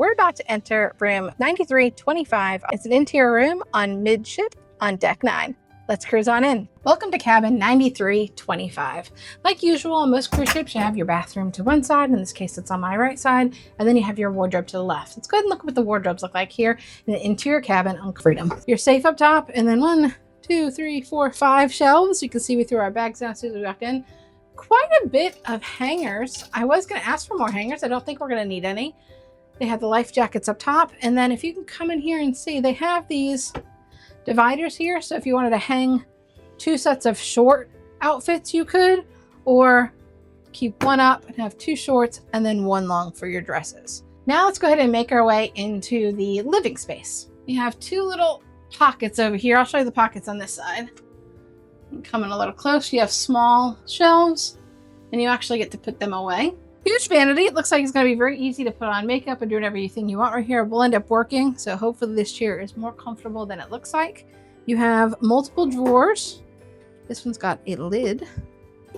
we're about to enter room 9325. It's an interior room on midship on deck 9. Let's cruise on in. Welcome to cabin 9325. Like usual, on most cruise ships, you have your bathroom to one side. In this case, it's on my right side. And then you have your wardrobe to the left. Let's go ahead and look at what the wardrobes look like here in the interior cabin on Freedom. Your safe up top, and then 1, 2, 3, 4, 5 shelves. You can see we threw our bags down as soon as we walked in. Quite a bit of hangers. I was going to ask for more hangers. I don't think we're going to need any. They have the life jackets up top. And then if you can come in here and see, they have these dividers here. So if you wanted to hang 2 sets of short outfits, you could, or keep one up and have 2 shorts and then 1 long for your dresses. Now let's go ahead and make our way into the living space. You have 2 little pockets over here. I'll show you the pockets on this side. Coming a little close, you have small shelves and you actually get to put them away. Huge vanity. It looks like it's going to be very easy to put on makeup and do everything you want right here. Will end up working, so hopefully this chair is more comfortable than it looks like. You have multiple drawers. This one's got a lid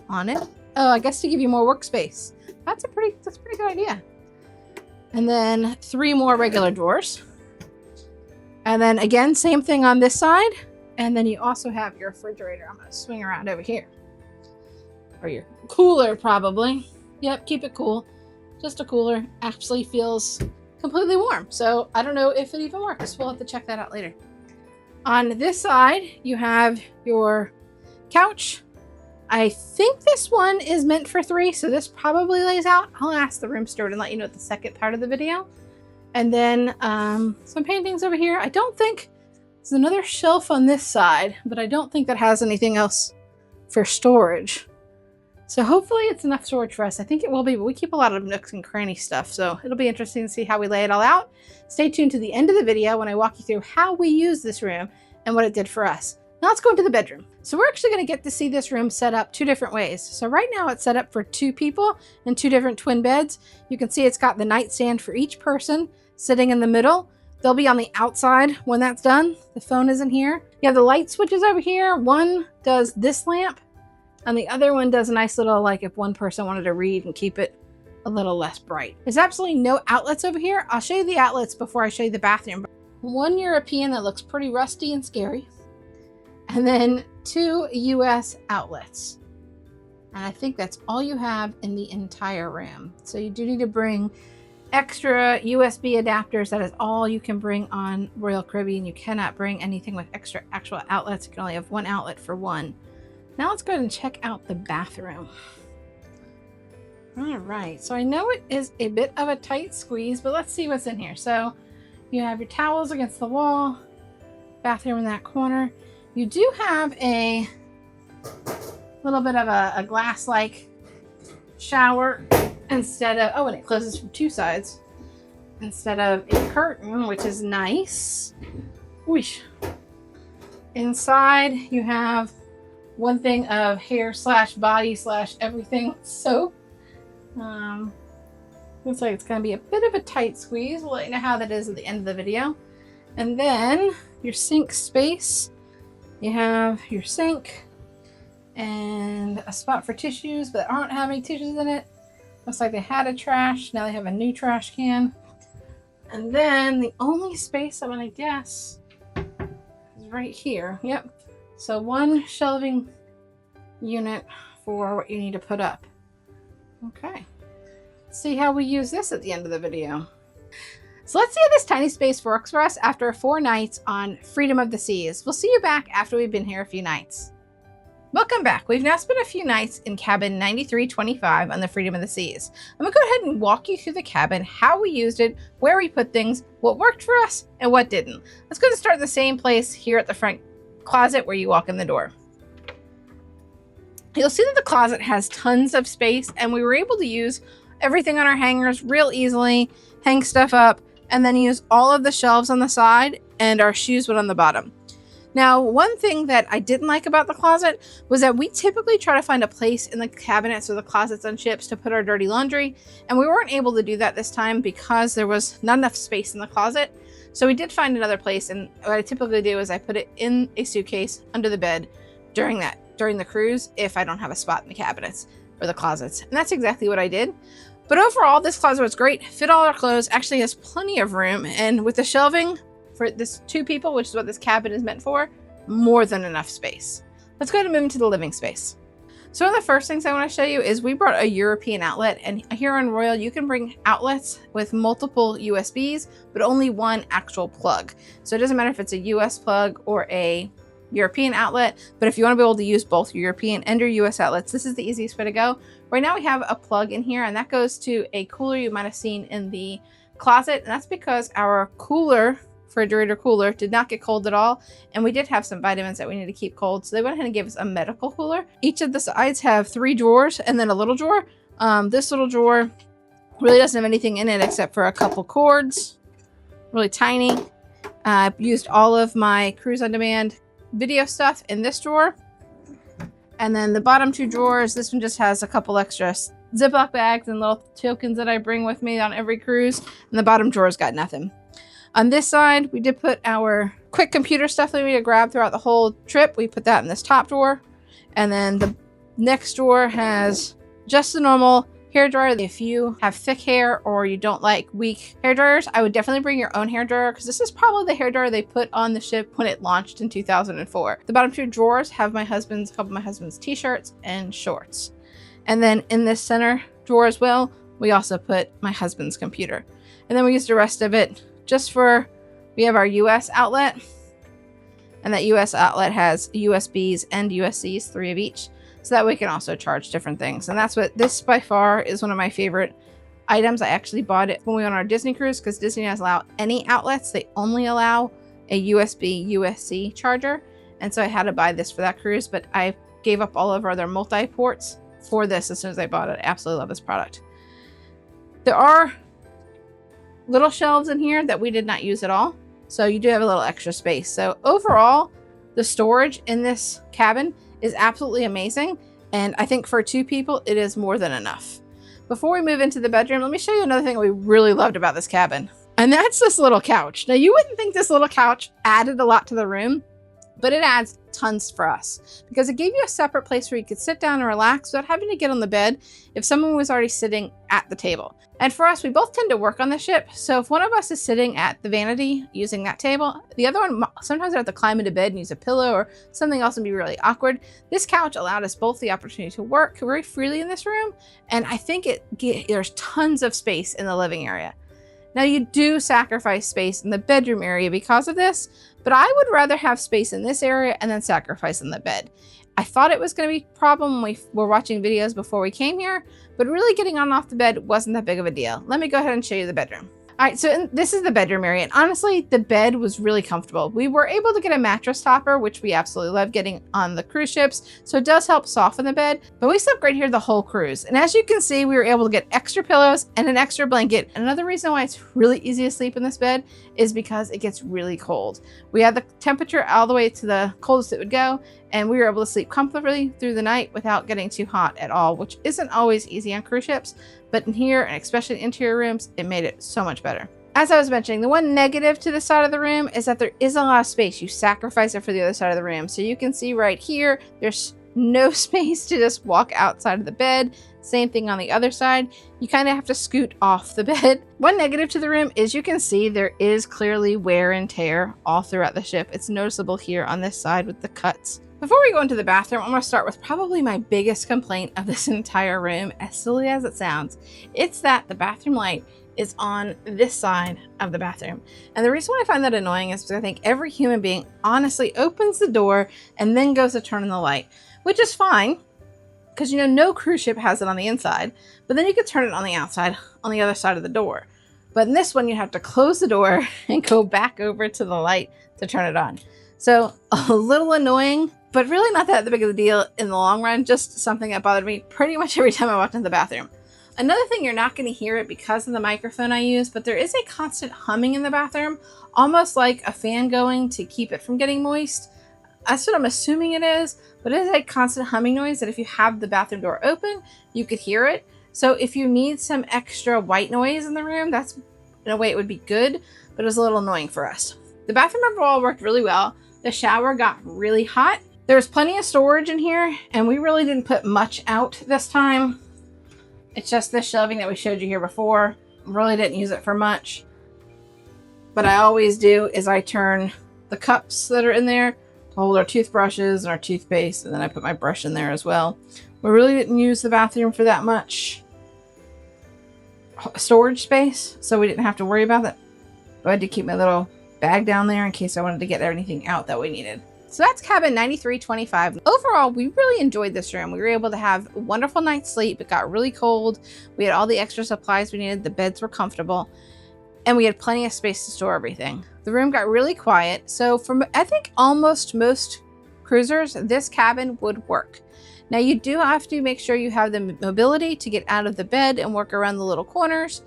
on it. Oh, I guess to give you more workspace. That's a pretty good idea. And then 3 more regular drawers. And then again, same thing on this side. And then you also have your refrigerator. I'm going to swing around over here. Or your cooler, probably. Yep, keep it cool. Just a cooler. Actually feels completely warm. So I don't know if it even works. We'll have to check that out later. On this side, you have your couch. I think this one is meant for 3, so this probably lays out. I'll ask the room steward and let you know at the second part of the video. And then some paintings over here. I don't think there's another shelf on this side, but I don't think that has anything else for storage. So hopefully it's enough storage for us. I think it will be, but we keep a lot of nooks and cranny stuff. So it'll be interesting to see how we lay it all out. Stay tuned to the end of the video when I walk you through how we use this room and what it did for us. Now let's go into the bedroom. So we're actually going to get to see this room set up 2 different ways. So right now it's set up for 2 people and 2 different twin beds. You can see it's got the nightstand for each person sitting in the middle. They'll be on the outside when that's done. The phone isn't here. You have the light switches over here. One does this lamp and the other one does a nice little, like if one person wanted to read and keep it a little less bright. There's absolutely no outlets over here. I'll show you the outlets before I show you the bathroom. 1 European that looks pretty rusty and scary. And then 2 US outlets. And I think that's all you have in the entire room. So you do need to bring extra USB adapters. That is all you can bring on Royal Caribbean. You cannot bring anything with extra actual outlets. You can only have 1 outlet for 1. Now let's go ahead and check out the bathroom. All right, so I know it is a bit of a tight squeeze, but let's see what's in here. So you have your towels against the wall, bathroom in that corner. You do have a little bit of a glass-like shower instead of, oh, and it closes from 2 sides instead of a curtain, which is nice. Whoosh. Inside you have 1 thing of hair / body / everything soap. Looks like it's going to be a bit of a tight squeeze. We'll let you know how that is at the end of the video. And then your sink space. You have your sink and a spot for tissues, but I don't have any tissues in it. Looks like they had a trash. Now they have a new trash can. And then the only space I'm going to guess is right here. Yep. So 1 shelving unit for what you need to put up. Okay. Let's see how we use this at the end of the video. So let's see how this tiny space works for us after 4 nights on Freedom of the Seas. We'll see you back after we've been here a few nights. Welcome back. We've now spent a few nights in cabin 9325 on the Freedom of the Seas. I'm going to go ahead and walk you through the cabin, how we used it, where we put things, what worked for us, and what didn't. Let's go to start in the same place here at the front closet where you walk in the door. You'll see that the closet has tons of space, and we were able to use everything on our hangers real easily, hang stuff up, and then use all of the shelves on the side, and our shoes went on the bottom. Now, one thing that I didn't like about the closet was that we typically try to find a place in the cabinets or the closets on ships to put our dirty laundry, and we weren't able to do that this time because there was not enough space in the closet. So we did find another place, and what I typically do is I put it in a suitcase under the bed during the cruise if I don't have a spot in the cabinets or the closets. And that's exactly what I did. But overall, this closet was great. Fit all our clothes, actually has plenty of room. And with the shelving for this 2 people, which is what this cabin is meant for, more than enough space. Let's go ahead and move into the living space. So one of the first things I want to show you is we brought a European outlet, and here on Royal you can bring outlets with multiple USBs but only one actual plug. So it doesn't matter if it's a US plug or a European outlet, but if you want to be able to use both European and your US outlets, this is the easiest way to go. Right now we have a plug in here, and that goes to a cooler you might have seen in the closet, and that's because our refrigerator cooler did not get cold at all, and we did have some vitamins that we need to keep cold, so they went ahead and gave us a medical cooler. Each of the sides have 3 drawers and then a little drawer. This little drawer really doesn't have anything in it except for a couple cords, really tiny. I've used all of my Cruise on Demand video stuff in this drawer, and then the bottom 2 drawers, this one just has a couple extra Ziploc bags and little tokens that I bring with me on every cruise, and the bottom drawer's got nothing. On this side, we did put our quick computer stuff that we need to grab throughout the whole trip. We put that in this top drawer. And then the next drawer has just the normal hair dryer. If you have thick hair or you don't like weak hair dryers, I would definitely bring your own hair dryer, because this is probably the hair dryer they put on the ship when it launched in 2004. The bottom 2 drawers have a couple of my husband's t-shirts and shorts. And then in this center drawer as well, we also put my husband's computer. And then we use the rest of it we have our US outlet, and that US outlet has USBs and USCs, 3 of each, so that we can also charge different things. And that's what this by far is one of my favorite items. I actually bought it when we went on our Disney cruise, because Disney doesn't allow any outlets. They only allow a USB USB-C charger, and so I had to buy this for that cruise, but I gave up all of our other multi-ports for this as soon as I bought it. I absolutely love this product. There are little shelves in here that we did not use at all, so you do have a little extra space. So overall, the storage in this cabin is absolutely amazing, and I think for 2 people it is more than enough. Before we move into the bedroom, let me show you another thing we really loved about this cabin, and that's this little couch. Now, you wouldn't think this little couch added a lot to the room, but it adds tons for us, because it gave you a separate place where you could sit down and relax without having to get on the bed if someone was already sitting at the table. And for us, we both tend to work on the ship, so if one of us is sitting at the vanity using that table, the other one sometimes would have to climb into bed and use a pillow or something else and be really awkward. This couch allowed us both the opportunity to work very freely in this room, and I think there's tons of space in the living area. Now, you do sacrifice space in the bedroom area because of this, but I would rather have space in this area and then sacrifice in the bed. I thought it was going to be a problem when we were watching videos before we came here, but really getting on and off the bed wasn't that big of a deal. Let me go ahead and show you the bedroom. All right, so this is the bedroom area, and honestly, the bed was really comfortable. We were able to get a mattress topper, which we absolutely love getting on the cruise ships, so it does help soften the bed, but we slept great here the whole cruise. And as you can see, we were able to get extra pillows and an extra blanket. Another reason why it's really easy to sleep in this bed is because it gets really cold. We had the temperature all the way to the coldest it would go, and we were able to sleep comfortably through the night without getting too hot at all, which isn't always easy on cruise ships, but in here, and especially in interior rooms, it made it so much better. As I was mentioning, the one negative to this side of the room is that there isn't a lot of space. You sacrifice it for the other side of the room. So you can see right here, there's no space to just walk outside of the bed. Same thing on the other side. You kind of have to scoot off the bed. One negative to the room is you can see there is clearly wear and tear all throughout the ship. It's noticeable here on this side with the cuts. Before we go into the bathroom, I'm going to start with probably my biggest complaint of this entire room, as silly as it sounds. It's that the bathroom light is on this side of the bathroom. And the reason why I find that annoying is because I think every human being honestly opens the door and then goes to turn on the light, which is fine, because you know no cruise ship has it on the inside, but then you could turn it on the outside on the other side of the door. But in this one, you have to close the door and go back over to the light to turn it on. So a little annoying, but really not that big of a deal in the long run, just something that bothered me pretty much every time I walked into the bathroom. Another thing, you're not going to hear it because of the microphone I use, but there is a constant humming in the bathroom, almost like a fan going to keep it from getting moist. That's what I'm assuming it is, but it is a constant humming noise that if you have the bathroom door open, you could hear it. So if you need some extra white noise in the room, that's in a way it would be good, but it was a little annoying for us. The bathroom overall worked really well. The shower got really hot. There was plenty of storage in here, and we really didn't put much out this time. It's just this shelving that we showed you here before. Really didn't use it for much. But I always do is I turn the cups that are in there to hold our toothbrushes and our toothpaste, and then I put my brush in there as well. We really didn't use the bathroom for that much storage space, so we didn't have to worry about that. But I had to keep my little bag down there in case I wanted to get anything out that we needed. So that's cabin 9325. Overall, we really enjoyed this room. We were able to have a wonderful night's sleep. It got really cold. We had all the extra supplies we needed. The beds were comfortable, and we had plenty of space to store everything. The room got really quiet. So for, I think, almost most cruisers, this cabin would work. Now you do have to make sure you have the mobility to get out of the bed and work around the little corners.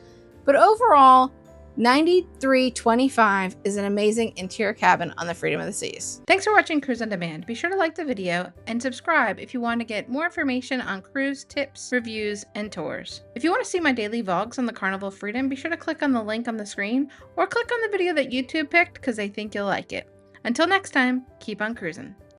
But overall, 9325 is an amazing interior cabin on the Freedom of the Seas. Thanks for watching Cruise on Demand. Be sure to like the video and subscribe if you want to get more information on cruise tips, reviews, and tours. If you want to see my daily vlogs on the Carnival Freedom, be sure to click on the link on the screen or click on the video that YouTube picked because they think you'll like it. Until next time, keep on cruising.